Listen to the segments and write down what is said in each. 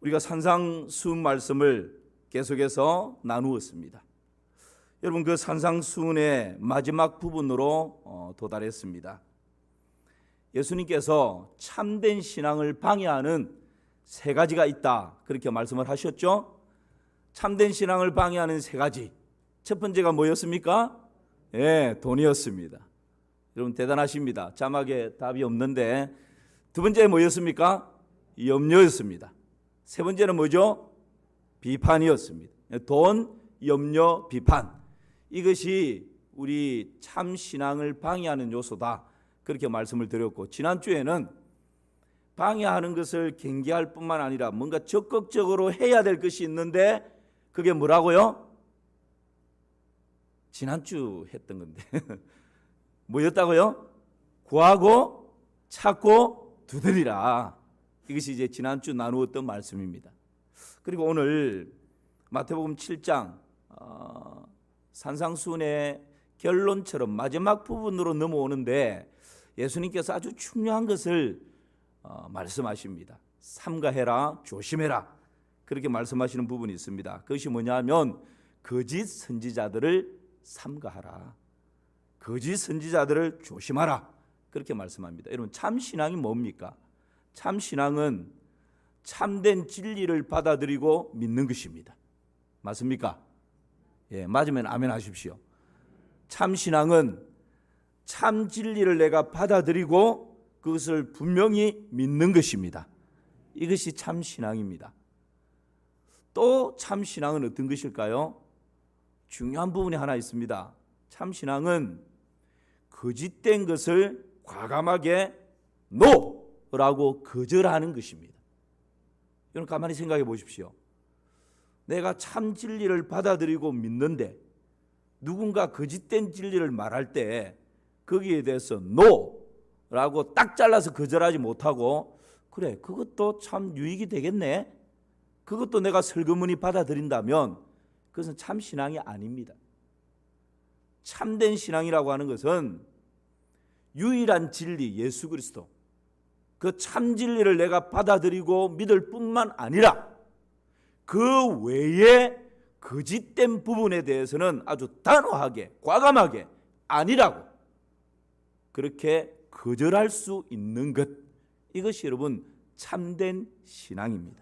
우리가 산상수훈 말씀을 계속해서 나누었습니다. 여러분, 그 산상수훈의 마지막 부분으로 도달했습니다. 예수님께서 참된 신앙을 방해하는 세 가지가 있다, 그렇게 말씀을 하셨죠. 참된 신앙을 방해하는 세 가지, 첫 번째가 뭐였습니까? 돈이었습니다. 여러분 대단하십니다. 자막에 답이 없는데 두 번째 뭐였습니까? 염려였습니다. 세 번째는 뭐죠? 비판이었습니다. 돈, 염려, 비판, 이것이 우리 참 신앙을 방해하는 요소다, 그렇게 말씀을 드렸고, 지난주에는 방해하는 것을 경계할 뿐만 아니라 뭔가 적극적으로 해야 될 것이 있는데 그게 뭐라고요? 지난주 했던 건데 뭐였다고요? 구하고 찾고 두드리라. 이것이 이제 지난주 나누었던 말씀입니다. 그리고 오늘 마태복음 7장 산상수훈의 결론처럼 마지막 부분으로 넘어오는데 예수님께서 아주 중요한 것을 말씀하십니다. 삼가해라, 조심해라, 그렇게 말씀하시는 부분이 있습니다. 그것이 뭐냐면 거짓 선지자들을 삼가하라, 거짓 선지자들을 조심하라, 그렇게 말씀합니다. 여러분, 참 신앙이 뭡니까? 참 신앙은 참된 진리를 받아들이고 믿는 것입니다. 맞습니까? 맞으면 아멘 하십시오. 참 신앙은 참 진리를 내가 받아들이고 그것을 분명히 믿는 것입니다. 이것이 참 신앙입니다. 또 참 신앙은 어떤 것일까요? 중요한 부분이 하나 있습니다. 참 신앙은 거짓된 것을 과감하게 NO라고 거절하는 것입니다. 여러분 가만히 생각해 보십시오. 내가 참 진리를 받아들이고 믿는데 누군가 거짓된 진리를 말할 때 거기에 대해서 NO라고 딱 잘라서 거절하지 못하고, 그래, 그것도 참 유익이 되겠네, 그것도 내가 슬그머니 받아들인다면 그것은 참 신앙이 아닙니다. 참된 신앙이라고 하는 것은 유일한 진리 예수 그리스도, 그 참 진리를 내가 받아들이고 믿을 뿐만 아니라 그 외에 거짓된 부분에 대해서는 아주 단호하게 과감하게 아니라고 그렇게 거절할 수 있는 것, 이것이 여러분 참된 신앙입니다.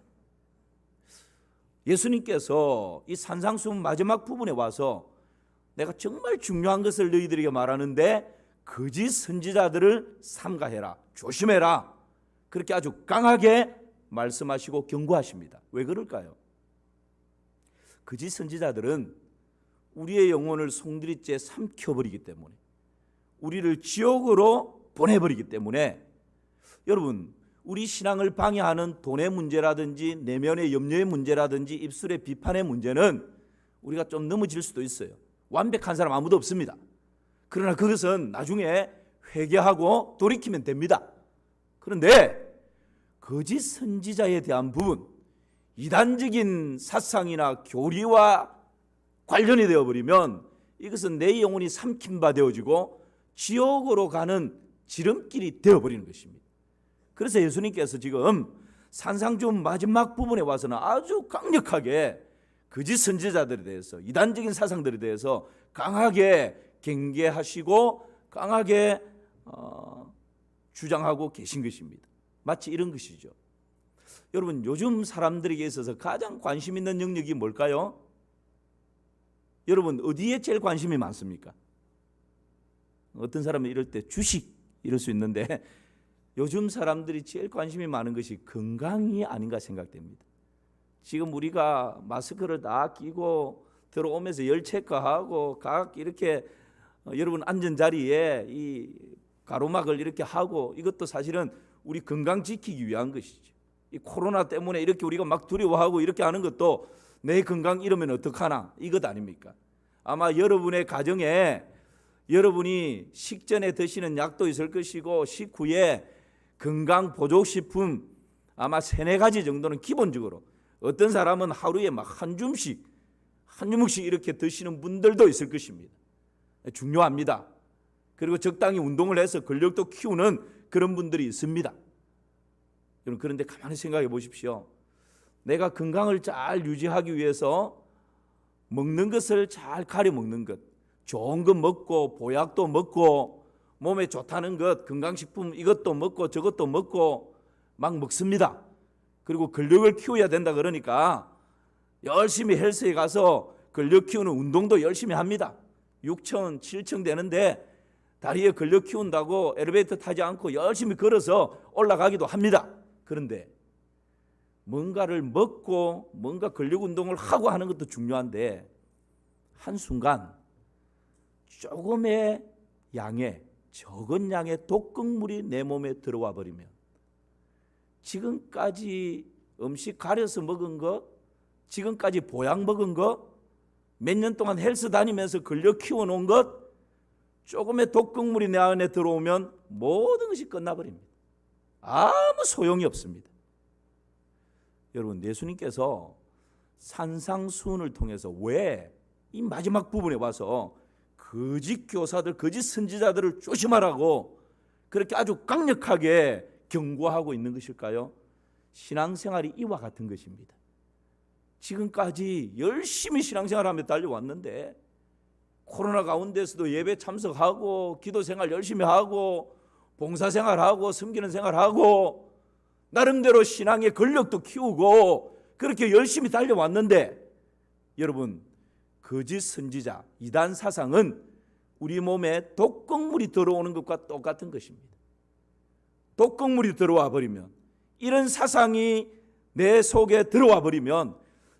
예수님께서 이 산상수훈 마지막 부분에 와서 내가 정말 중요한 것을 너희들에게 말하는데 거짓 선지자들을 삼가해라, 조심해라, 그렇게 아주 강하게 말씀하시고 경고하십니다. 왜 그럴까요? 거짓 선지자들은 우리의 영혼을 송두리째 삼켜버리기 때문에, 우리를 지옥으로 보내버리기 때문에, 여러분 우리 신앙을 방해하는 돈의 문제라든지 내면의 염려의 문제라든지 입술의 비판의 문제는 우리가 좀 넘어질 수도 있어요. 완벽한 사람 아무도 없습니다. 그러나 그것은 나중에 회개하고 돌이키면 됩니다. 그런데 거짓 선지자에 대한 부분, 이단적인 사상이나 교리와 관련이 되어버리면 이것은 내 영혼이 삼킴바 되어지고 지옥으로 가는 지름길이 되어버리는 것입니다. 그래서 예수님께서 지금 산상수훈 마지막 부분에 와서는 아주 강력하게 거짓 선지자들에 대해서, 이단적인 사상들에 대해서 강하게 경계하시고 강하게 주장하고 계신 것입니다. 마치 이런 것이죠. 여러분, 요즘 사람들에게 있어서 가장 관심 있는 영역이 뭘까요? 여러분 어디에 제일 관심이 많습니까? 어떤 사람은 이럴 때 주식 이럴 수 있는데 요즘 사람들이 제일 관심이 많은 것이 건강이 아닌가 생각됩니다. 지금 우리가 마스크를 다 끼고 들어오면서 열 체크하고 각 이렇게 여러분 앉은 자리에 이 가로막을 이렇게 하고, 이것도 사실은 우리 건강 지키기 위한 것이죠. 이 코로나 때문에 이렇게 우리가 막 두려워하고 이렇게 하는 것도 내 건강 잃으면 어떡하나, 이것 아닙니까? 아마 여러분의 가정에 여러분이 식전에 드시는 약도 있을 것이고 식후에 건강 보조식품 아마 3-4가지 정도는 기본적으로, 어떤 사람은 하루에 막 한 주먹씩 이렇게 드시는 분들도 있을 것입니다. 중요합니다. 그리고 적당히 운동을 해서 근력도 키우는 그런 분들이 있습니다. 여러분, 그런데 가만히 생각해 보십시오. 내가 건강을 잘 유지하기 위해서 먹는 것을 잘 가려 먹는 것, 좋은 것 먹고 보약도 먹고 몸에 좋다는 것, 건강식품 이것도 먹고 저것도 먹고 막 먹습니다. 그리고 근력을 키워야 된다 그러니까 열심히 헬스에 가서 근력 키우는 운동도 열심히 합니다. 6층, 7층 되는데 다리에 근력 키운다고 엘리베이터 타지 않고 열심히 걸어서 올라가기도 합니다. 그런데 뭔가를 먹고 뭔가 근력 운동을 하고 하는 것도 중요한데 한순간 조금의 양의 적은 양의 독극물이 내 몸에 들어와 버리면 지금까지 음식 가려서 먹은 거, 지금까지 보약 먹은 거, 몇 년 동안 헬스 다니면서 근력 키워놓은 것, 조금의 독극물이 내 안에 들어오면 모든 것이 끝나버립니다. 아무 소용이 없습니다. 여러분, 예수님께서 산상수훈을 통해서 왜 이 마지막 부분에 와서 거짓 교사들, 거짓 선지자들을 조심하라고 그렇게 아주 강력하게 경고하고 있는 것일까요? 신앙생활이 이와 같은 것입니다. 지금까지 열심히 신앙생활하며 달려왔는데 코로나 가운데서도 예배 참석하고 기도생활 열심히 하고 봉사생활하고 섬기는 생활하고 나름대로 신앙의 근력도 키우고 그렇게 열심히 달려왔는데 여러분, 거짓 선지자, 이단 사상은 우리 몸에 독극물이 들어오는 것과 똑같은 것입니다. 독극물이 들어와 버리면, 이런 사상이 내 속에 들어와 버리면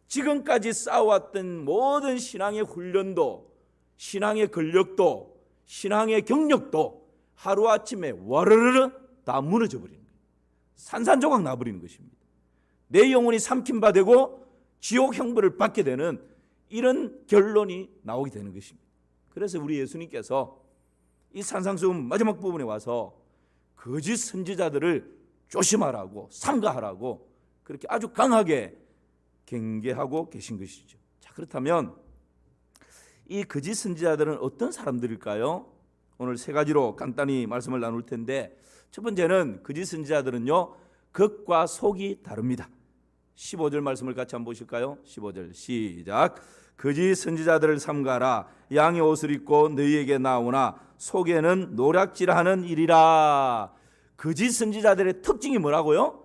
지금까지 쌓아왔던 모든 신앙의 훈련도, 신앙의 근력도, 신앙의 경력도 하루아침에 와르르르 다 무너져 버리는 거예요. 산산조각 나버리는 것입니다. 내 영혼이 삼킨 바 되고 지옥 형벌을 받게 되는 이런 결론이 나오게 되는 것입니다. 그래서 우리 예수님께서 이 산상수훈 마지막 부분에 와서 거짓 선지자들을 조심하라고, 삼가하라고 그렇게 아주 강하게 경계하고 계신 것이죠. 자, 그렇다면 이 거짓 선지자들은 어떤 사람들일까요? 오늘 세 가지로 간단히 말씀을 나눌 텐데, 첫 번째는 거짓 선지자들은요, 겉과 속이 다릅니다. 15절 말씀을 같이 한번 보실까요? 15절 시작. 거짓 선지자들을 삼가라. 양의 옷을 입고 너희에게 나오나 속에는 노략질하는 일이라. 거짓 선지자들의 특징이 뭐라고요?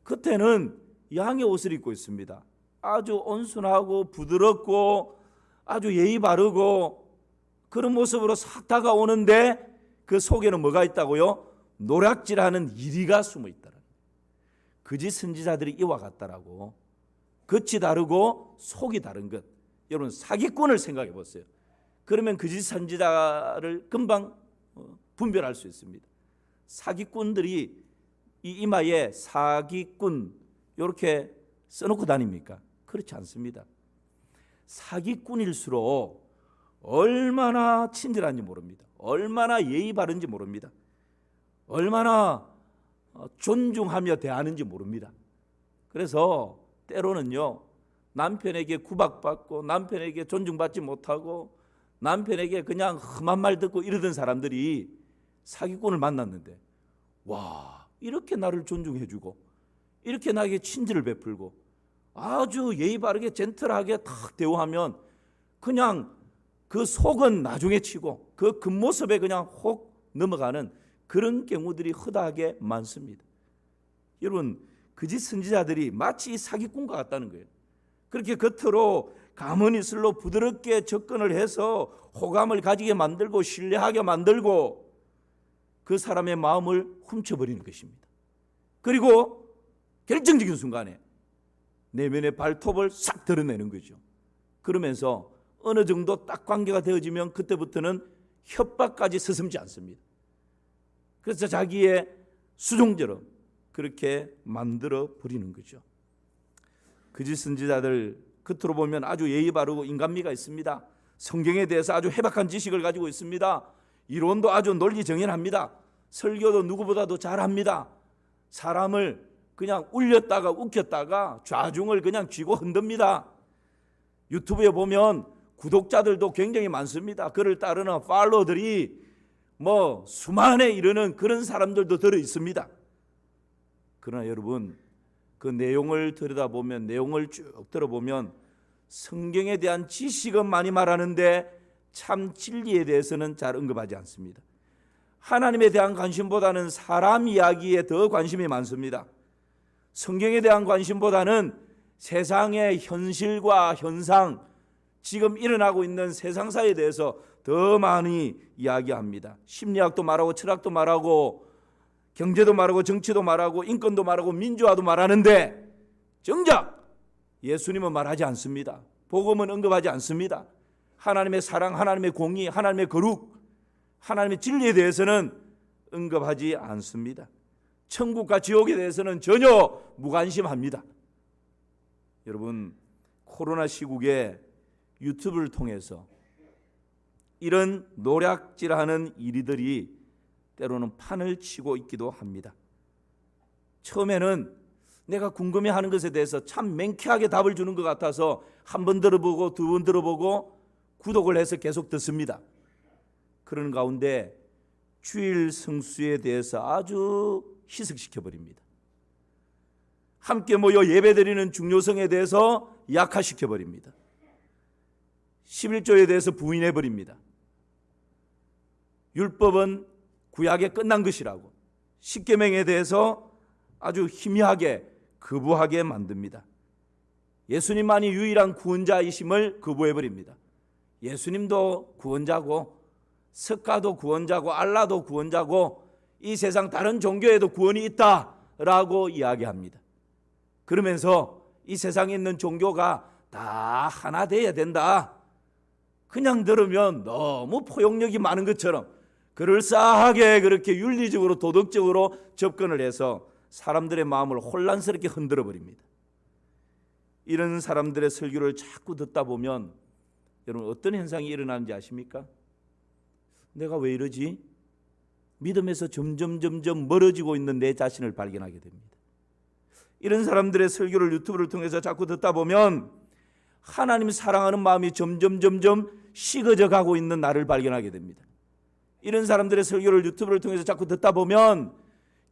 겉에는 양의 옷을 입고 있습니다. 아주 온순하고 부드럽고 아주 예의 바르고 그런 모습으로 싹 다가오는데 그 속에는 뭐가 있다고요? 노략질하는 이리가 숨어 있다는 거예요. 거짓 선지자들이 이와 같다라고. 겉이 다르고 속이 다른 것. 여러분, 사기꾼을 생각해 보세요. 그러면 거짓 선지자를 금방 분별할 수 있습니다. 사기꾼들이 이 이마에 사기꾼 이렇게 써놓고 다닙니까? 그렇지 않습니다. 사기꾼일수록 얼마나 친절한지 모릅니다. 얼마나 예의 바른지 모릅니다. 얼마나 존중하며 대하는지 모릅니다. 그래서 때로는요, 남편에게 구박받고 남편에게 존중받지 못하고 남편에게 그냥 험한 말 듣고 이러던 사람들이 사기꾼을 만났는데, 와, 이렇게 나를 존중해주고 이렇게 나에게 친절을 베풀고 아주 예의 바르게 젠틀하게 탁 대우하면 그냥 그 속은 나중에 치고 그 겉모습에 그냥 혹 넘어가는 그런 경우들이 허다하게 많습니다. 여러분, 거짓 선지자들이 마치 사기꾼과 같다는 거예요. 그렇게 겉으로 가문이슬로 부드럽게 접근을 해서 호감을 가지게 만들고 신뢰하게 만들고 그 사람의 마음을 훔쳐버리는 것입니다. 그리고 결정적인 순간에 내면의 발톱을 싹 드러내는 거죠. 그러면서 어느 정도 딱 관계가 되어지면 그때부터는 협박까지 서슴지 않습니다. 그래서 자기의 수종처럼 그렇게 만들어 버리는 거죠. 거짓 선지자들 겉으로 보면 아주 예의 바르고 인간미가 있습니다. 성경에 대해서 아주 해박한 지식을 가지고 있습니다. 이론도 아주 논리정연합니다. 설교도 누구보다도 잘합니다. 사람을 그냥 울렸다가 웃겼다가 좌중을 그냥 쥐고 흔듭니다. 유튜브에 보면 구독자들도 굉장히 많습니다. 그를 따르는 팔로워들이 수만에 이르는 그런 사람들도 들어 있습니다. 그러나 여러분, 그 내용을 들여다보면, 내용을 쭉 들어보면 성경에 대한 지식은 많이 말하는데 참 진리에 대해서는 잘 언급하지 않습니다. 하나님에 대한 관심보다는 사람 이야기에 더 관심이 많습니다. 성경에 대한 관심보다는 세상의 현실과 현상, 지금 일어나고 있는 세상사에 대해서 더 많이 이야기합니다. 심리학도 말하고 철학도 말하고 경제도 말하고 정치도 말하고 인권도 말하고 민주화도 말하는데 정작 예수님은 말하지 않습니다. 복음은 언급하지 않습니다. 하나님의 사랑, 하나님의 공의, 하나님의 거룩, 하나님의 진리에 대해서는 언급하지 않습니다. 천국과 지옥에 대해서는 전혀 무관심합니다. 여러분, 코로나 시국에 유튜브를 통해서 이런 노략질하는 이리들이 때로는 판을 치고 있기도 합니다. 처음에는 내가 궁금해하는 것에 대해서 참 맹쾌하게 답을 주는 것 같아서 한 번 들어보고 두 번 들어보고 구독을 해서 계속 듣습니다. 그런 가운데 주일 성수에 대해서 아주 희석시켜버립니다. 함께 모여 예배드리는 중요성에 대해서 약화시켜버립니다. 11조에 대해서 부인해버립니다. 율법은 구약에 끝난 것이라고 십계명에 대해서 아주 희미하게 거부하게 만듭니다. 예수님만이 유일한 구원자이심을 거부해버립니다. 예수님도 구원자고 석가도 구원자고 알라도 구원자고 이 세상 다른 종교에도 구원이 있다라고 이야기합니다. 그러면서 이 세상에 있는 종교가 다 하나 돼야 된다. 그냥 들으면 너무 포용력이 많은 것처럼 그럴싸하게 그렇게 윤리적으로 도덕적으로 접근을 해서 사람들의 마음을 혼란스럽게 흔들어 버립니다. 이런 사람들의 설교를 자꾸 듣다 보면 여러분 어떤 현상이 일어나는지 아십니까? 내가 왜 이러지? 믿음에서 점점 멀어지고 있는 내 자신을 발견하게 됩니다. 이런 사람들의 설교를 유튜브를 통해서 자꾸 듣다 보면 하나님 사랑하는 마음이 점점 식어져 가고 있는 나를 발견하게 됩니다. 이런 사람들의 설교를 유튜브를 통해서 자꾸 듣다 보면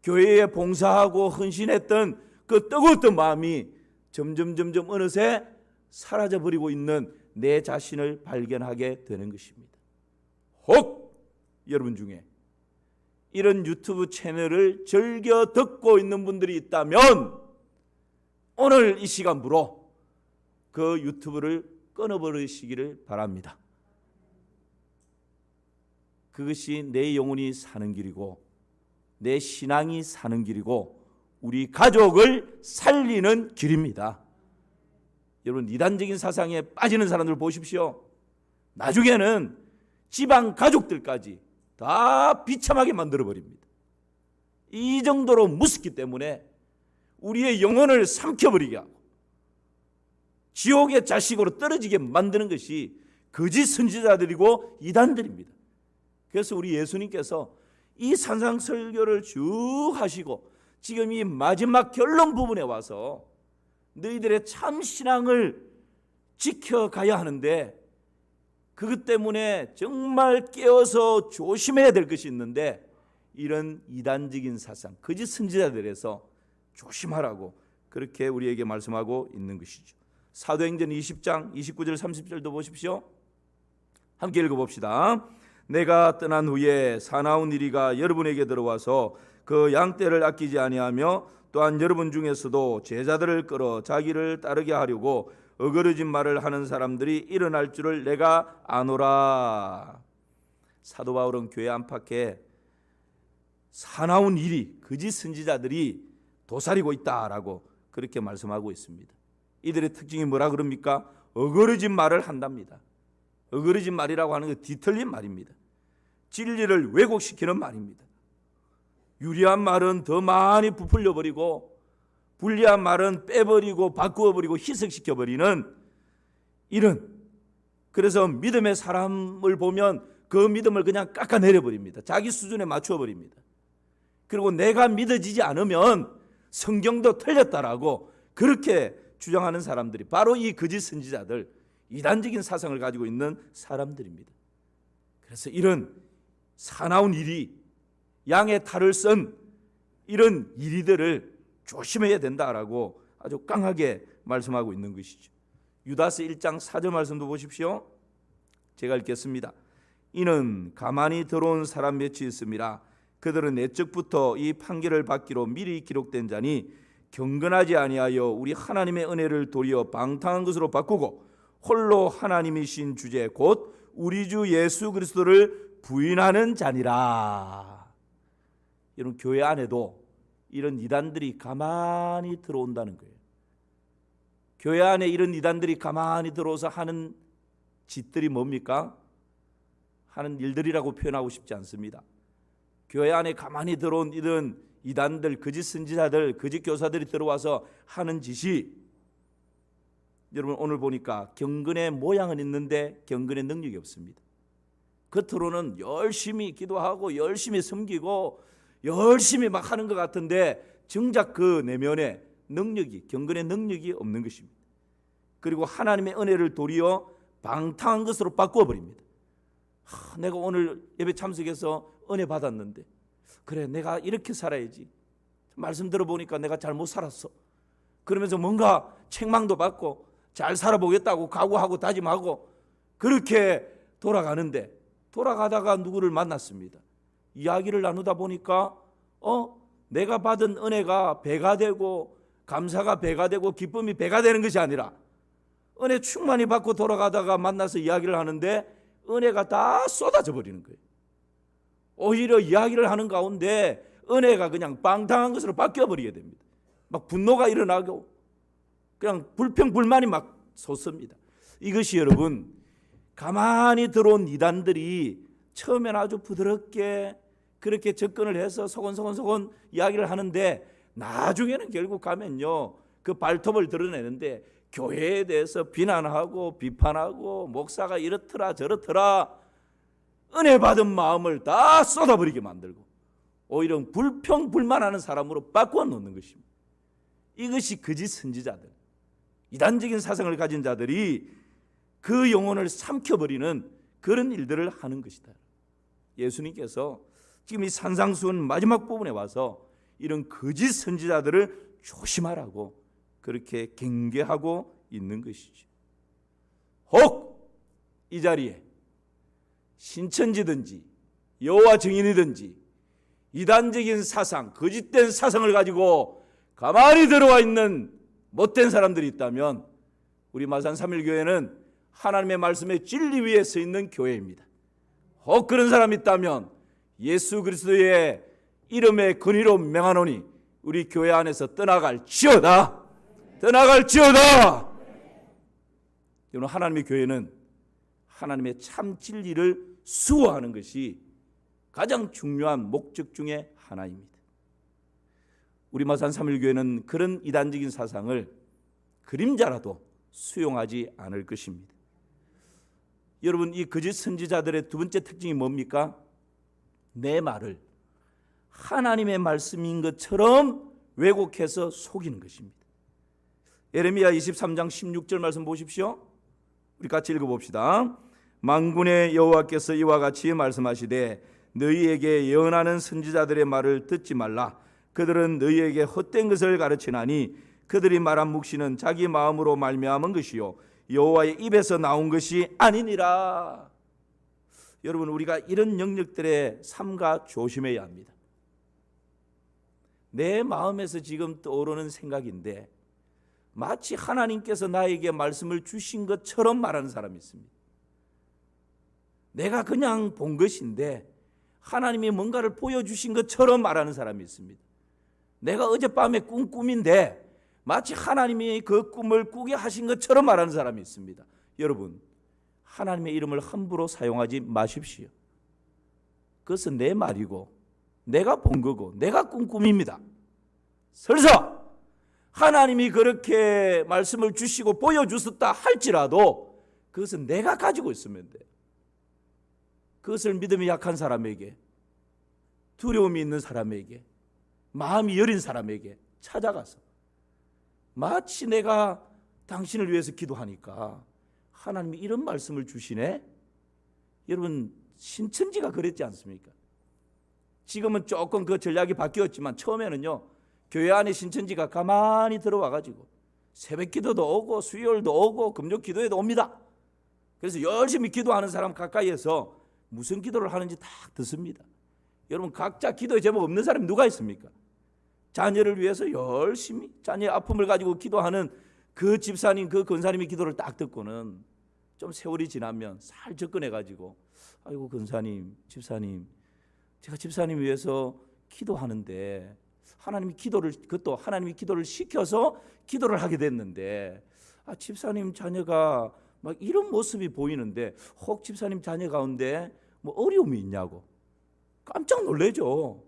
교회에 봉사하고 헌신했던 그 뜨거웠던 마음이 점점 어느새 사라져버리고 있는 내 자신을 발견하게 되는 것입니다. 혹 여러분 중에 이런 유튜브 채널을 즐겨 듣고 있는 분들이 있다면 오늘 이 시간부로 그 유튜브를 끊어버리시기를 바랍니다. 그것이 내 영혼이 사는 길이고 내 신앙이 사는 길이고 우리 가족을 살리는 길입니다. 여러분 이단적인 사상에 빠지는 사람들 보십시오. 나중에는 지방 가족들까지 다 비참하게 만들어버립니다. 이 정도로 무섭기 때문에 우리의 영혼을 삼켜버리게 하고 지옥의 자식으로 떨어지게 만드는 것이 거짓 선지자들이고 이단들입니다. 그래서 우리 예수님께서 이 산상설교를 쭉 하시고 지금 이 마지막 결론 부분에 와서 너희들의 참 신앙을 지켜가야 하는데 그것 때문에 정말 깨어서 조심해야 될 것이 있는데 이런 이단적인 사상, 거짓 선지자들에서 조심하라고 그렇게 우리에게 말씀하고 있는 것이죠. 사도행전 20장 29절 30절도 보십시오. 함께 읽어봅시다. 내가 떠난 후에 사나운 이리가 여러분에게 들어와서 그 양떼를 아끼지 아니하며 또한 여러분 중에서도 제자들을 끌어 자기를 따르게 하려고 어그러진 말을 하는 사람들이 일어날 줄을 내가 아노라. 사도 바울은 교회 안팎에 사나운 일이 거짓 선지자들이 도사리고 있다라고 그렇게 말씀하고 있습니다. 이들의 특징이 뭐라 그럽니까? 어그러진 말을 한답니다. 어그러진 말이라고 하는 건 뒤틀린 말입니다. 진리를 왜곡시키는 말입니다. 유리한 말은 더 많이 부풀려 버리고 불리한 말은 빼버리고 바꾸어 버리고 희석시켜 버리는 이런, 그래서 믿음의 사람을 보면 그 믿음을 그냥 깎아내려 버립니다. 자기 수준에 맞추어 버립니다. 그리고 내가 믿어지지 않으면 성경도 틀렸다라고 그렇게 주장하는 사람들이 바로 이 거짓 선지자들, 이단적인 사상을 가지고 있는 사람들입니다. 그래서 이런 사나운 일이 양의 탈을 쓴 이런 이리들을 조심해야 된다라고 아주 강하게 말씀하고 있는 것이죠. 유다서 1장 4절 말씀도 보십시오. 제가 읽겠습니다. 이는 가만히 들어온 사람 몇이 있음이라. 그들은 내적부터 이 판결을 받기로 미리 기록된 자니 경건하지 아니하여 우리 하나님의 은혜를 도리어 방탕한 것으로 바꾸고 홀로 하나님이신 주제 곧 우리 주 예수 그리스도를 부인하는 자니라. 이런 교회 안에도 이런 이단들이 가만히 들어온다는 거예요. 교회 안에 이런 이단들이 가만히 들어와서 하는 짓들이 뭡니까? 하는 일들이라고 표현하고 싶지 않습니다. 교회 안에 가만히 들어온 이런 이단들, 거짓 선지자들, 거짓 교사들이 들어와서 하는 짓이, 여러분 오늘 보니까 경건의 모양은 있는데 경건의 능력이 없습니다. 겉으로는 열심히 기도하고 열심히 섬기고 열심히 막 하는 것 같은데 정작 그 내면에 능력이, 경건의 능력이 없는 것입니다. 그리고 하나님의 은혜를 도리어 방탕한 것으로 바꾸어 버립니다. 내가 오늘 예배 참석해서 은혜 받았는데 그래 내가 이렇게 살아야지, 말씀 들어보니까 내가 잘못 살았어, 그러면서 뭔가 책망도 받고 잘 살아보겠다고 각오하고 다짐하고 그렇게 돌아가는데, 돌아가다가 누구를 만났습니다. 이야기를 나누다 보니까 내가 받은 은혜가 배가 되고 감사가 배가 되고 기쁨이 배가 되는 것이 아니라 은혜 충만히 받고 돌아가다가 만나서 이야기를 하는데 은혜가 다 쏟아져 버리는 거예요. 오히려 이야기를 하는 가운데 은혜가 그냥 방탕한 것으로 바뀌어 버리게 됩니다. 막 분노가 일어나고 그냥 불평불만이 막 솟습니다. 이것이 여러분 가만히 들어온 이단들이 처음엔 아주 부드럽게 그렇게 접근을 해서 소곤소곤 이야기를 하는데 나중에는 결국 가면요 그 발톱을 드러내는데 교회에 대해서 비난하고 비판하고 목사가 이렇더라 저렇더라 은혜 받은 마음을 다 쏟아버리게 만들고 오히려 불평불만하는 사람으로 바꾸어 놓는 것입니다. 이것이 거짓 선지자들, 이단적인 사상을 가진 자들이 그 영혼을 삼켜버리는 그런 일들을 하는 것이다. 예수님께서 지금 이 산상수훈 마지막 부분에 와서 이런 거짓 선지자들을 조심하라고 그렇게 경계하고 있는 것이죠. 혹 이 자리에 신천지든지 여호와 증인이든지 이단적인 사상, 거짓된 사상을 가지고 가만히 들어와 있는 못된 사람들이 있다면 우리 마산 3일교회는 하나님의 말씀의 진리 위에 서 있는 교회입니다. 혹 그런 사람이 있다면 예수 그리스도의 이름의 근위로 명하노니 우리 교회 안에서 떠나갈지어다. 떠나갈지어다. 여러분 하나님의 교회는 하나님의 참 진리를 수호하는 것이 가장 중요한 목적 중에 하나입니다. 우리 마산 3일교회는 그런 이단적인 사상을 그림자라도 수용하지 않을 것입니다. 여러분 이 거짓 선지자들의 두 번째 특징이 뭡니까? 내 말을 하나님의 말씀인 것처럼 왜곡해서 속이는 것입니다. 예레미야 23장 16절 말씀 보십시오. 우리 같이 읽어봅시다. 만군의 여호와께서 이와 같이 말씀하시되 너희에게 예언하는 선지자들의 말을 듣지 말라. 그들은 너희에게 헛된 것을 가르치나니 그들이 말한 묵시는 자기 마음으로 말미암은 것이요 여호와의 입에서 나온 것이 아니니라. 여러분 우리가 이런 영역들의 삼가 조심해야 합니다. 내 마음에서 지금 떠오르는 생각인데 마치 하나님께서 나에게 말씀을 주신 것처럼 말하는 사람이 있습니다. 내가 그냥 본 것인데 하나님이 뭔가를 보여주신 것처럼 말하는 사람이 있습니다. 내가 어젯밤에 꾼 꿈인데 마치 하나님이 그 꿈을 꾸게 하신 것처럼 말하는 사람이 있습니다. 여러분 하나님의 이름을 함부로 사용하지 마십시오. 그것은 내 말이고 내가 본 거고 내가 꾼 꿈입니다. 설사 하나님이 그렇게 말씀을 주시고 보여주셨다 할지라도 그것은 내가 가지고 있으면 돼요. 그것을 믿음이 약한 사람에게, 두려움이 있는 사람에게, 마음이 여린 사람에게 찾아가서 마치 내가 당신을 위해서 기도하니까 하나님이 이런 말씀을 주시네. 여러분 신천지가 그랬지 않습니까? 지금은 조금 그 전략이 바뀌었지만 처음에는요 교회 안에 신천지가 가만히 들어와 가지고 새벽 기도도 오고 수요일도 오고 금요 기도에도 옵니다. 그래서 열심히 기도하는 사람 가까이에서 무슨 기도를 하는지 다 듣습니다. 여러분, 각자 기도의 제목 없는 사람이 누가 있습니까? 자녀를 위해서 열심히 자녀의 아픔을 가지고 기도하는 그 집사님, 그 권사님의 기도를 딱 듣고는 좀 세월이 지나면 살 접근해 가지고, 아이고 권사님, 집사님, 제가 집사님 위해서 기도하는데 하나님이 그것도 하나님이 기도를 시켜서 기도를 하게 됐는데, 집사님 자녀가 막 이런 모습이 보이는데 혹 집사님 자녀 가운데 뭐 어려움이 있냐고 깜짝 놀래죠.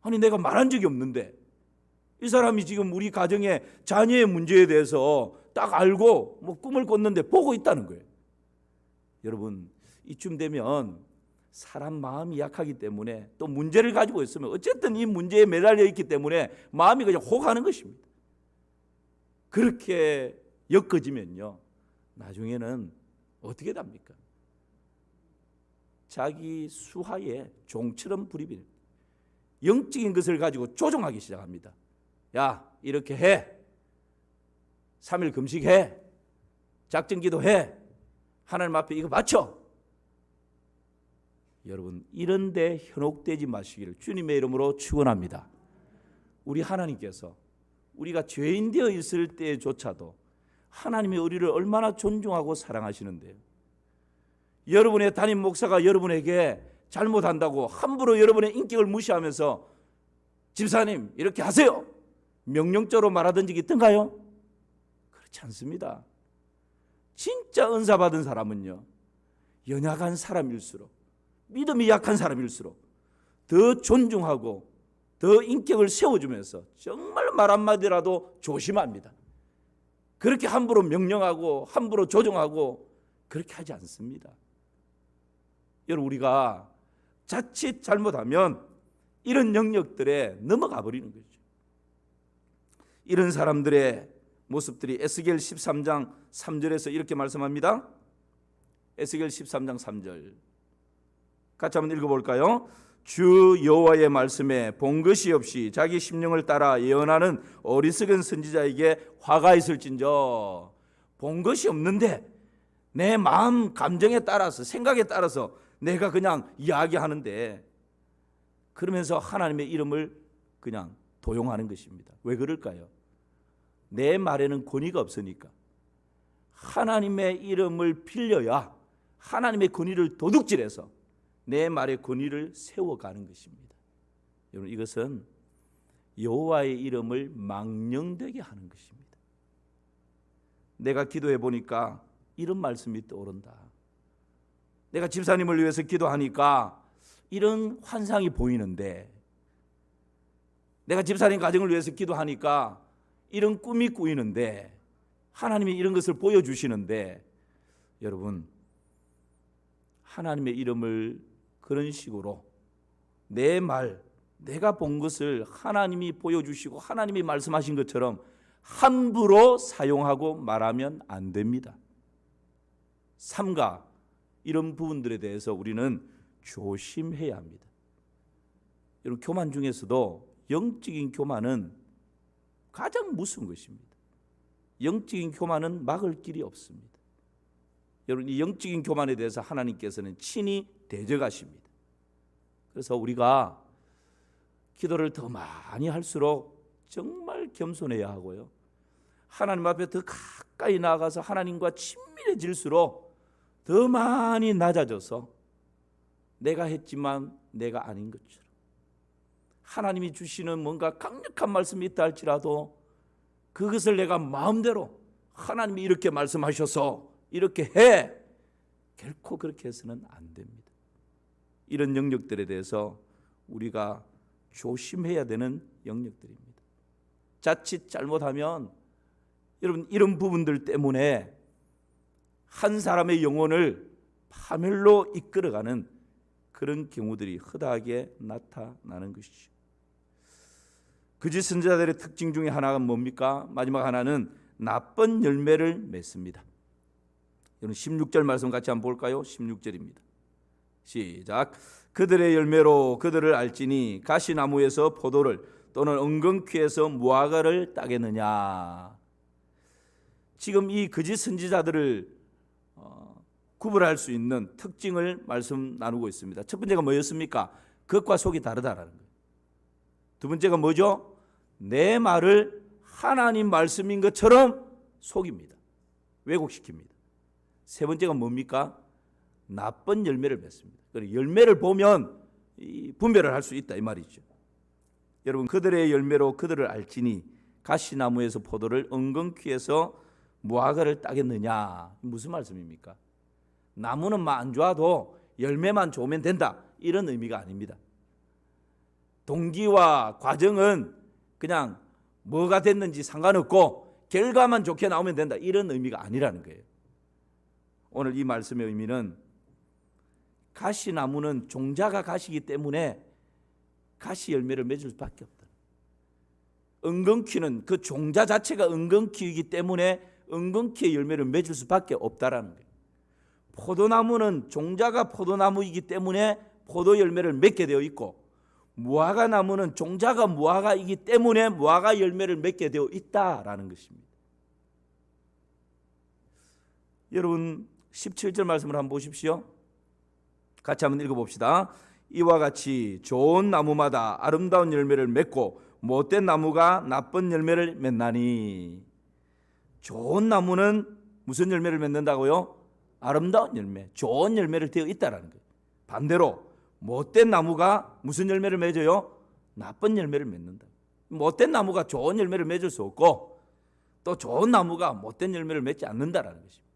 아니, 내가 말한 적이 없는데 이 사람이 지금 우리 가정의 자녀의 문제에 대해서 딱 알고 뭐 꿈을 꿨는데 보고 있다는 거예요. 여러분, 이쯤 되면 사람 마음이 약하기 때문에 또 문제를 가지고 있으면 어쨌든 이 문제에 매달려 있기 때문에 마음이 그냥 혹하는 것입니다. 그렇게 엮어지면요, 나중에는 어떻게 됩니까? 자기 수하에 종처럼 부리는 영적인 것을 가지고 조종하기 시작합니다. 야, 이렇게 해. 3일 금식해. 작정기도해. 하나님 앞에 이거 바쳐. 여러분, 이런 데 현혹되지 마시기를 주님의 이름으로 축원합니다. 우리 하나님께서 우리가 죄인 되어 있을 때조차도 하나님의 우리를 얼마나 존중하고 사랑하시는데요. 여러분의 담임 목사가 여러분에게 잘못한다고 함부로 여러분의 인격을 무시하면서 집사님 이렇게 하세요, 명령적으로 말하던 적이 있던가요? 그렇지 않습니다. 진짜 은사 받은 사람은요, 연약한 사람일수록, 믿음이 약한 사람일수록 더 존중하고 더 인격을 세워주면서 정말 말 한마디라도 조심합니다. 그렇게 함부로 명령하고 함부로 조종하고 그렇게 하지 않습니다. 여러분, 우리가 자칫 잘못하면 이런 영역들에 넘어가 버리는 거죠. 이런 사람들의 모습들이 에스겔 13장 3절에서 이렇게 말씀합니다. 에스겔 13장 3절 같이 한번 읽어볼까요? 주 여호와의 말씀에 본 것이 없이 자기 심령을 따라 예언하는 어리석은 선지자에게 화가 있을진저. 본 것이 없는데 내 마음 감정에 따라서, 생각에 따라서 내가 그냥 이야기하는데, 그러면서 하나님의 이름을 그냥 도용하는 것입니다. 왜 그럴까요? 내 말에는 권위가 없으니까. 하나님의 이름을 빌려야 하나님의 권위를 도둑질해서 내 말의 권위를 세워가는 것입니다. 여러분, 이것은 여호와의 이름을 망령되게 하는 것입니다. 내가 기도해 보니까 이런 말씀이 떠오른다. 내가 집사님을 위해서 기도하니까 이런 환상이 보이는데, 내가 집사님 가정을 위해서 기도하니까 이런 꿈이 꾸이는데, 하나님이 이런 것을 보여주시는데, 여러분, 하나님의 이름을 그런 식으로 내 말, 내가 본 것을 하나님이 보여주시고 하나님이 말씀하신 것처럼 함부로 사용하고 말하면 안 됩니다. 삼가 이런 부분들에 대해서 우리는 조심해야 합니다. 여러분, 교만 중에서도 영적인 교만은 가장 무서운 것입니다. 영적인 교만은 막을 길이 없습니다. 여러분, 이 영적인 교만에 대해서 하나님께서는 친히 대적하십니다. 그래서 우리가 기도를 더 많이 할수록 정말 겸손해야 하고요, 하나님 앞에 더 가까이 나아가서 하나님과 친밀해질수록 더 많이 낮아져서 내가 했지만 내가 아닌 것처럼, 하나님이 주시는 뭔가 강력한 말씀이 있다 할지라도 그것을 내가 마음대로 하나님이 이렇게 말씀하셔서 이렇게 해, 결코 그렇게 해서는 안 됩니다. 이런 영역들에 대해서 우리가 조심해야 되는 영역들입니다. 자칫 잘못하면 여러분, 이런 부분들 때문에 한 사람의 영혼을 파멸로 이끌어가는 그런 경우들이 허다하게 나타나는 것이죠. 거짓 선지자들의 특징 중에 하나가 뭡니까? 마지막 하나는 나쁜 열매를 맺습니다. 여러분, 16절 말씀 같이 한번 볼까요? 16절입니다. 시작. 그들의 열매로 그들을 알지니 가시나무에서 포도를, 또는 은근퀴에서 무화과를 따겠느냐. 지금 이 거짓 선지자들을 구분할 수 있는 특징을 말씀 나누고 있습니다. 첫 번째가 뭐였습니까? 겉과 속이 다르다라는 거예요. 두 번째가 뭐죠? 내 말을 하나님 말씀인 것처럼 속입니다. 왜곡시킵니다. 세 번째가 뭡니까? 나쁜 열매를 맺습니다. 열매를 보면 분별을 할 수 있다 이 말이죠. 여러분, 그들의 열매로 그들을 알지니 가시나무에서 포도를 은근퀴에서 무화과를 따겠느냐. 무슨 말씀입니까? 나무는 안 좋아도 열매만 좋으면 된다, 이런 의미가 아닙니다. 동기와 과정은 그냥 뭐가 됐는지 상관없고 결과만 좋게 나오면 된다, 이런 의미가 아니라는 거예요. 오늘 이 말씀의 의미는 가시나무는 종자가 가시기 때문에 가시 열매를 맺을 수밖에 없다. 은근퀴는 그 종자 자체가 은근퀴이기 때문에 은근퀴의 열매를 맺을 수밖에 없다라는 거예요. 포도나무는 종자가 포도나무이기 때문에 포도 열매를 맺게 되어 있고, 무화과 나무는 종자가 무화과이기 때문에 무화과 열매를 맺게 되어 있다라는 것입니다. 여러분, 17절 말씀을 한번 보십시오. 같이 한번 읽어봅시다. 이와 같이 좋은 나무마다 아름다운 열매를 맺고 못된 나무가 나쁜 열매를 맺나니. 좋은 나무는 무슨 열매를 맺는다고요? 아름다운 열매, 좋은 열매를 되어 있다라는 거예요. 반대로 못된 나무가 무슨 열매를 맺어요? 나쁜 열매를 맺는다. 못된 나무가 좋은 열매를 맺을 수 없고, 또 좋은 나무가 못된 열매를 맺지 않는다라는 것입니다.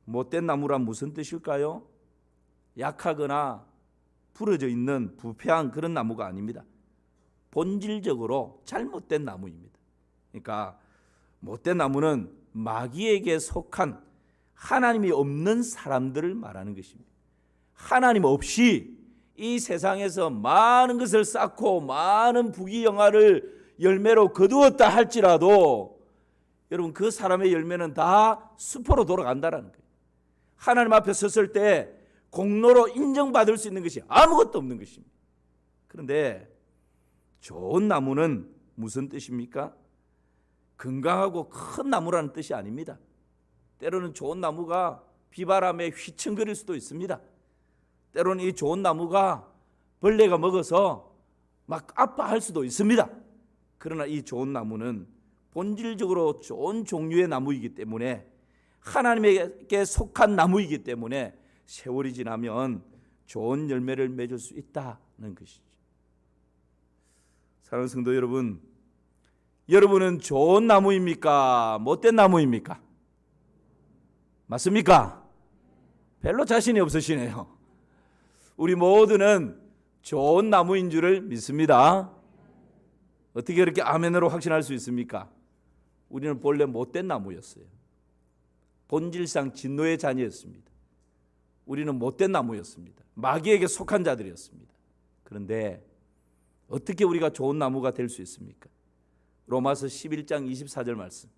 못된 나무란 무슨 뜻일까요? 약하거나 부러져 있는 부패한 그런 나무가 아닙니다. 본질적으로 잘못된 나무입니다. 그러니까 못된 나무는 마귀에게 속한 하나님이 없는 사람들을 말하는 것입니다. 하나님 없이 이 세상에서 많은 것을 쌓고 많은 부귀영화를 열매로 거두었다 할지라도 여러분, 그 사람의 열매는 다 수포로 돌아간다는 거예요. 하나님 앞에 섰을 때 공로로 인정받을 수 있는 것이 아무것도 없는 것입니다. 그런데 좋은 나무는 무슨 뜻입니까? 건강하고 큰 나무라는 뜻이 아닙니다. 때로는 좋은 나무가 비바람에 휘청거릴 수도 있습니다. 때로는 이 좋은 나무가 벌레가 먹어서 막 아파할 수도 있습니다. 그러나 이 좋은 나무는 본질적으로 좋은 종류의 나무이기 때문에, 하나님에게 속한 나무이기 때문에 세월이 지나면 좋은 열매를 맺을 수 있다는 것이죠. 사랑하는 성도 여러분, 여러분은 좋은 나무입니까? 못된 나무입니까? 맞습니까? 별로 자신이 없으시네요. 우리 모두는 좋은 나무인 줄을 믿습니다. 어떻게 그렇게 아멘으로 확신할 수 있습니까? 우리는 본래 못된 나무였어요. 본질상 진노의 자녀였습니다. 우리는 못된 나무였습니다. 마귀에게 속한 자들이었습니다. 그런데 어떻게 우리가 좋은 나무가 될 수 있습니까? 로마서 11장 24절 말씀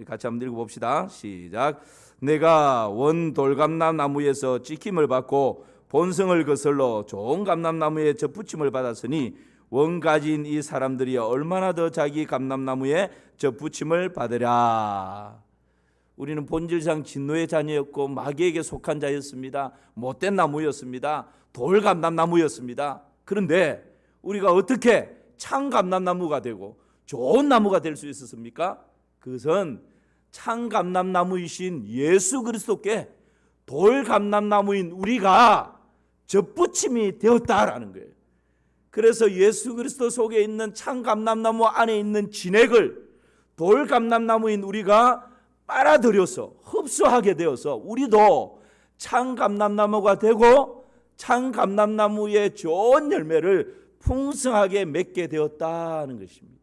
같이 한번 읽어봅시다. 시작. 내가 원 돌감람 나무에서 찍힘을 받고 본성을 거슬러 좋은 감람나무에 접붙임을 받았으니 원 가진 이 사람들이 얼마나 더 자기 감람나무에 접붙임을 받으랴. 우리는 본질상 진노의 자녀였고 마귀에게 속한 자였습니다. 못된 나무였습니다. 돌감람나무였습니다. 그런데 우리가 어떻게 참감람나무가 되고 좋은 나무가 될 수 있었습니까? 그것은 참감람나무이신 예수 그리스도께 돌감람나무인 우리가 접붙임이 되었다라는 거예요. 그래서 예수 그리스도 속에 있는 참감람나무 안에 있는 진액을 돌감람나무인 우리가 빨아들여서 흡수하게 되어서 우리도 참감람나무가 되고 참감람나무의 좋은 열매를 풍성하게 맺게 되었다는 것입니다.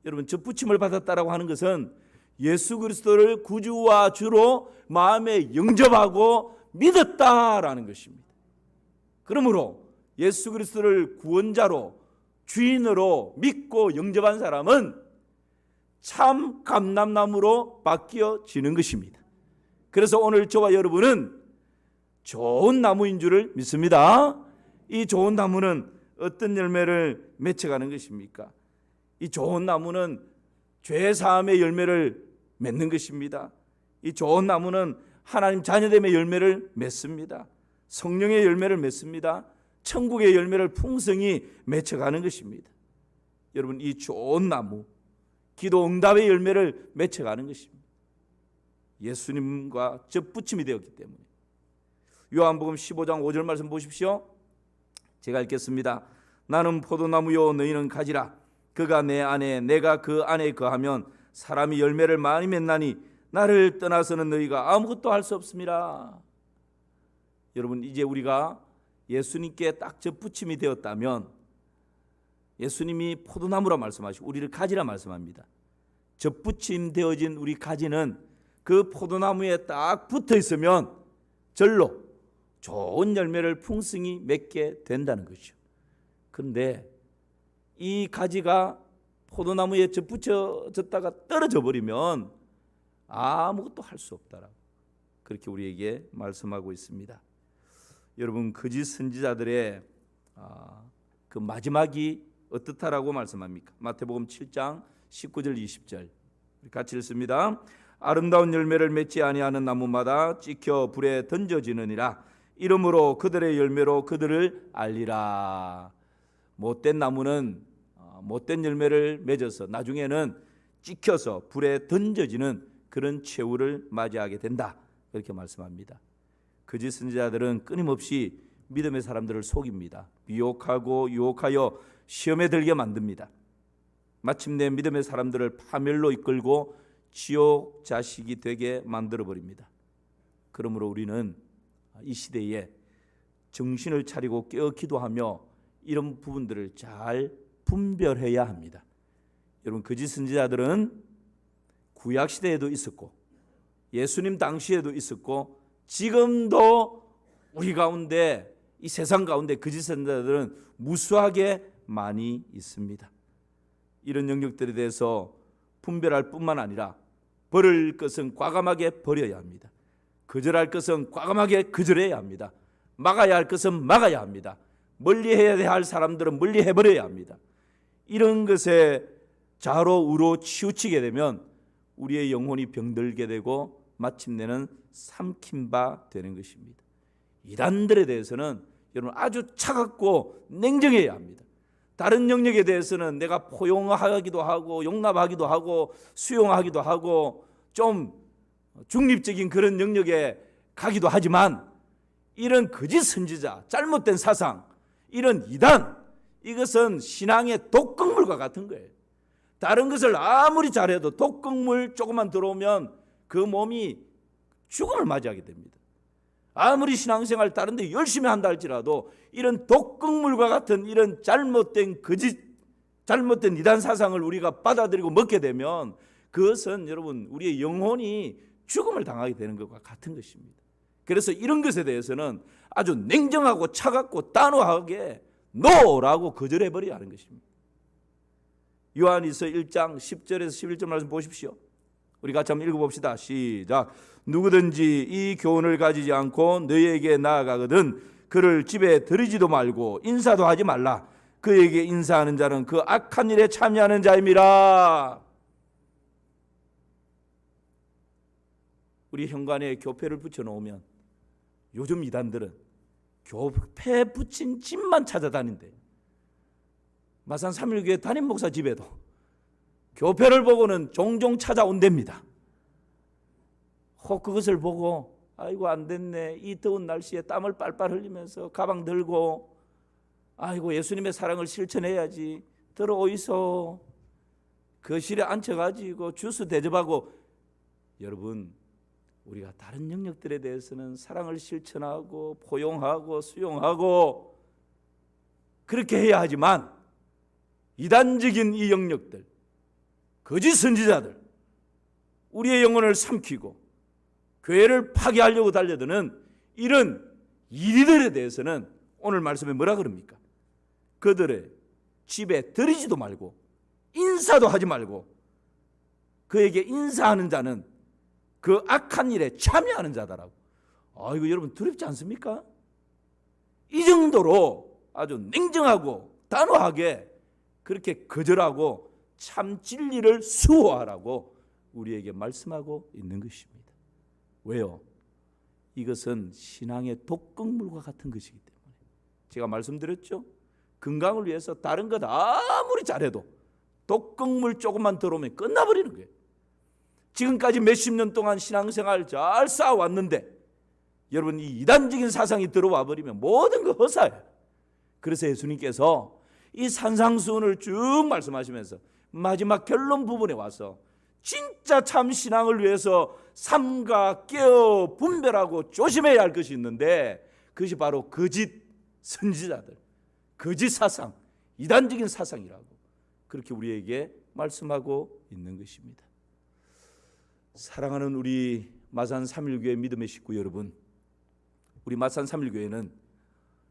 여러분, 접붙임을 받았다라고 하는 것은 예수 그리스도를 구주와 주로 마음에 영접하고 믿었다라는 것입니다. 그러므로 예수 그리스도를 구원자로 주인으로 믿고 영접한 사람은 참 감람나무로 바뀌어지는 것입니다. 그래서 오늘 저와 여러분은 좋은 나무인 줄을 믿습니다. 이 좋은 나무는 어떤 열매를 맺혀가는 것입니까? 이 좋은 나무는 죄 사함의 열매를 맺는 것입니다. 이 좋은 나무는 하나님 자녀됨의 열매를 맺습니다. 성령의 열매를 맺습니다. 천국의 열매를 풍성히 맺혀가는 것입니다. 여러분, 이 좋은 나무, 기도 응답의 열매를 맺혀가는 것입니다. 예수님과 접붙임이 되었기 때문에. 요한복음 15장 5절 말씀 보십시오. 제가 읽겠습니다. 나는 포도나무요 너희는 가지라. 그가 내 안에 내가 그 안에 거하면 사람이 열매를 많이 맺나니 나를 떠나서는 너희가 아무것도 할 수 없습니다. 여러분, 이제 우리가 예수님께 딱 접붙임이 되었다면, 예수님이 포도나무라 말씀하시고 우리를 가지라 말씀합니다. 접붙임 되어진 우리 가지는 그 포도나무에 딱 붙어 있으면 절로 좋은 열매를 풍성히 맺게 된다는 것이죠. 그런데 이 가지가 포도나무에 접붙여졌다가 떨어져 버리면 아무것도 할 수 없다라고 그렇게 우리에게 말씀하고 있습니다. 여러분, 거짓 선지자들의 그 마지막이 어떻다라고 말씀합니까? 마태복음 7장 19절 20절 같이 읽습니다. 아름다운 열매를 맺지 아니하는 나무마다 찍혀 불에 던져지느니라. 이러므로 그들의 열매로 그들을 알리라. 못된 나무는 못된 열매를 맺어서 나중에는 찍혀서 불에 던져지는 그런 최후를 맞이하게 된다. 그렇게 말씀합니다. 거짓 선지자들은 끊임없이 믿음의 사람들을 속입니다. 미혹하고 유혹하여 시험에 들게 만듭니다. 마침내 믿음의 사람들을 파멸로 이끌고 지옥 자식이 되게 만들어버립니다. 그러므로 우리는 이 시대에 정신을 차리고 깨어 기도하며 이런 부분들을 잘 분별해야 합니다. 여러분, 거짓 선지자들은 구약 시대에도 있었고 예수님 당시에도 있었고 지금도 우리 가운데, 이 세상 가운데 거짓 선지자들은 무수하게 많이 있습니다. 이런 영역들에 대해서 분별할 뿐만 아니라 버릴 것은 과감하게 버려야 합니다. 거절할 것은 과감하게 거절해야 합니다. 막아야 할 것은 막아야 합니다. 멀리해야 할 사람들은 멀리해버려야 합니다. 이런 것에 좌로 우로 치우치게 되면 우리의 영혼이 병들게 되고 마침내는 삼킨 바 되는 것입니다. 이단들에 대해서는 여러분 아주 차갑고 냉정해야 합니다. 다른 영역에 대해서는 내가 포용하기도 하고 용납하기도 하고 수용하기도 하고 좀 중립적인 그런 영역에 가기도 하지만 이런 거짓 선지자, 잘못된 사상, 이런 이단, 이것은 신앙의 독극물과 같은 거예요. 다른 것을 아무리 잘해도 독극물 조금만 들어오면 그 몸이 죽음을 맞이하게 됩니다. 아무리 신앙생활 다른 데 열심히 한다 할지라도 이런 독극물과 같은 이런 잘못된 거짓, 잘못된 이단 사상을 우리가 받아들이고 먹게 되면 그것은 여러분 우리의 영혼이 죽음을 당하게 되는 것과 같은 것입니다. 그래서 이런 것에 대해서는 아주 냉정하고 차갑고 단호하게 노라고 거절해버려야 하는 것입니다. 요한일서 1장 10절에서 11절 말씀 보십시오. 우리 같이 한번 읽어봅시다. 시작. 누구든지 이 교훈을 가지지 않고 너희에게 나아가거든 그를 집에 들이지도 말고 인사도 하지 말라. 그에게 인사하는 자는 그 악한 일에 참여하는 자임이라. 우리 현관에 교패를 붙여놓으면 요즘 이단들은 교패 붙인 집만 찾아다닌대. 마산 3.1교회 담임 목사 집에도 교패를 보고는 종종 찾아온답니다. 그것을 보고 아이고 안 됐네, 이 더운 날씨에 땀을 빨빨 흘리면서 가방 들고 아이고 예수님의 사랑을 실천해야지, 들어오이소, 거실에 앉혀가지고 주스 대접하고. 여러분, 우리가 다른 영역들에 대해서는 사랑을 실천하고 포용하고 수용하고 그렇게 해야 하지만 이단적인 이 영역들, 거짓 선지자들, 우리의 영혼을 삼키고 교회를 파괴하려고 달려드는 이런 이리들에 대해서는 오늘 말씀에 뭐라 그럽니까? 그들의 집에 들이지도 말고 인사도 하지 말고 그에게 인사하는 자는 그 악한 일에 참여하는 자다라고. 이거 여러분 두렵지 않습니까? 이 정도로 아주 냉정하고 단호하게 그렇게 거절하고 참 진리를 수호하라고 우리에게 말씀하고 있는 것입니다. 왜요? 이것은 신앙의 독극물과 같은 것이기 때문에. 제가 말씀드렸죠? 건강을 위해서 다른 것 아무리 잘해도 독극물 조금만 들어오면 끝나버리는 거예요. 지금까지 몇십 년 동안 신앙생활 잘 쌓아왔는데 여러분, 이 이단적인 사상이 들어와 버리면 모든 거 허사예요. 그래서 예수님께서 이 산상수훈을 쭉 말씀하시면서 마지막 결론 부분에 와서 진짜 참 신앙을 위해서 삼가 깨어 분별하고 조심해야 할 것이 있는데, 그것이 바로 거짓 선지자들, 거짓 사상, 이단적인 사상이라고 그렇게 우리에게 말씀하고 있는 것입니다. 사랑하는 우리 마산 삼일교회 믿음의 식구 여러분, 우리 마산 삼일교회는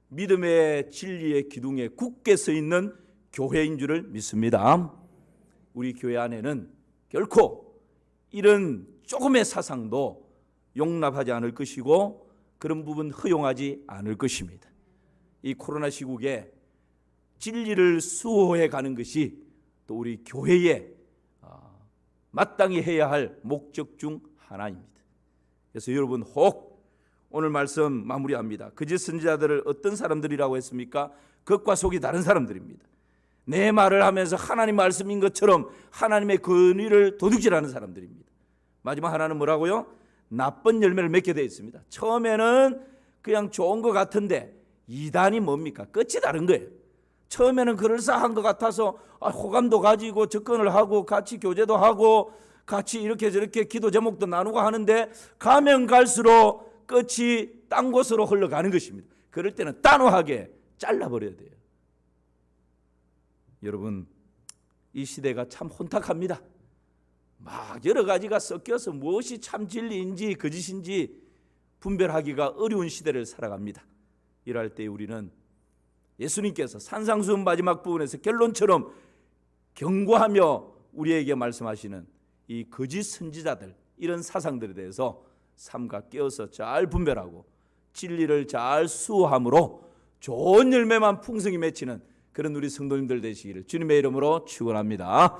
믿음의 진리의 기둥에 굳게 서 있는 교회인 줄을 믿습니다. 우리 교회 안에는 결코 이런 조금의 사상도 용납하지 않을 것이고 그런 부분 허용하지 않을 것입니다. 이 코로나 시국에 진리를 수호해 가는 것이 또 우리 교회의 마땅히 해야 할 목적 중 하나입니다. 그래서 여러분, 혹 오늘 말씀 마무리합니다. 거짓 선지자들을 어떤 사람들이라고 했습니까? 겉과 속이 다른 사람들입니다. 내 말을 하면서 하나님 말씀인 것처럼 하나님의 권위를 도둑질하는 사람들입니다. 마지막 하나는 뭐라고요? 나쁜 열매를 맺게 되어 있습니다. 처음에는 그냥 좋은 것 같은데 이단이 뭡니까? 끝이 다른 거예요. 처음에는 그럴싸한 것 같아서 호감도 가지고 접근을 하고 같이 교제도 하고 같이 이렇게 저렇게 기도 제목도 나누고 하는데 가면 갈수록 끝이 딴 곳으로 흘러가는 것입니다. 그럴 때는 단호하게 잘라버려야 돼요. 여러분, 이 시대가 참 혼탁합니다. 막 여러 가지가 섞여서 무엇이 참 진리인지 거짓인지 분별하기가 어려운 시대를 살아갑니다. 이럴 때 우리는 예수님께서 산상수훈 마지막 부분에서 결론처럼 경고하며 우리에게 말씀하시는 이 거짓 선지자들, 이런 사상들에 대해서 삼가 깨어서 잘 분별하고 진리를 잘 수호함으로 좋은 열매만 풍성히 맺히는 그런 우리 성도님들 되시기를 주님의 이름으로 축원합니다.